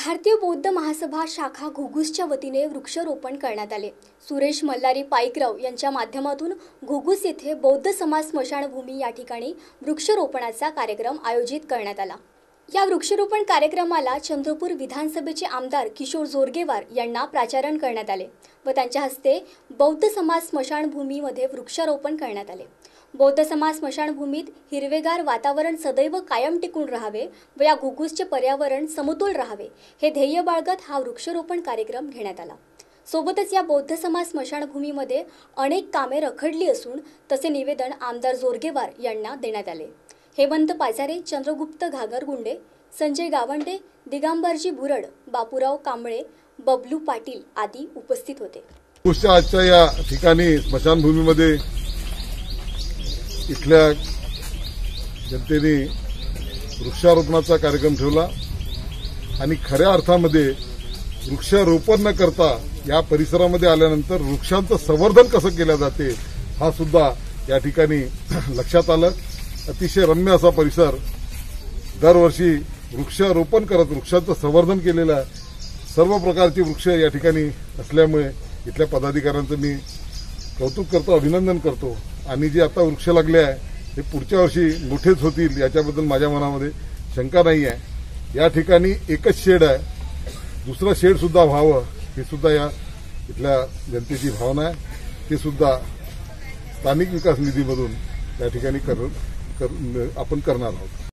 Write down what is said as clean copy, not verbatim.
भारतीय बौद्ध महासभा शाखा घुगुसच्या वतीने वृक्षारोपण करण्यात आले। सुरेश मल्हारी पाईकराव यांच्या माध्यमातून घुगुस येथे बौद्ध समाज स्मशानभूमी या ठिकाणी वृक्षारोपणाचा कार्यक्रम आयोजित करण्यात आला। या वृक्षारोपण कार्यक्रमाला चंद्रपूर विधानसभेचे आमदार किशोर जोरगेवार यांना प्राचारण करण्यात आले व त्यांच्या हस्ते बौद्ध समाज स्मशानभूमीमध्ये वृक्षारोपण करण्यात आले। बौद्ध समाज स्मशानभूमीत हिरवेगार वातावरण सदैव कायम टिकून राहावे व या घुगुसचे पर्यावरण समतोल राहावे हे ध्येय बाळगत हा वृक्षारोपण कार्यक्रम घेण्यात आला। सोबतच या बौद्ध समाज स्मशानभूमीमध्ये अनेक कामे रखडली असून तसे निवेदन आमदार जोरगेवार यांना देण्यात आले। हेमंत पाजारे, चंद्रगुप्त घागरगुंडे, संजय गावंडे, दिगंबरजी बुरड, बापूराव कांबळे, बबलू पाटील आदी उपस्थित होते। आजच्या या ठिकाणी स्मशानभूमीमध्ये इथल्या जनतेने वृक्षारोपणाचा कार्यक्रम ठेवला आणि खऱ्या अर्थामध्ये वृक्षारोपण न करता या परिसरामध्ये आल्यानंतर वृक्षांचं संवर्धन कसं केलं जाते हा सुद्धा या ठिकाणी लक्षात आलं। अतिशय रम्य असा परिसर, दरवर्षी वृक्षारोपण करत वृक्षांचं संवर्धन केलेलं सर्व प्रकारची वृक्ष या ठिकाणी असल्यामुळे इथल्या पदाधिकाऱ्यांचं मी कौतुक करतो, अभिनंदन करतो आणि जे आता वृक्ष लागले आहे हे पुढच्या वर्षी मोठेच होतील याच्याबद्दल माझ्या मनामध्ये शंका नाही आहे। या ठिकाणी एकच शेड आहे, दुसरं शेड सुद्धा व्हावं हे सुद्धा या इथल्या जनतेची भावना आहे। ते सुद्धा स्थानिक विकास निधीमधून या ठिकाणी आपण करणार आहोत।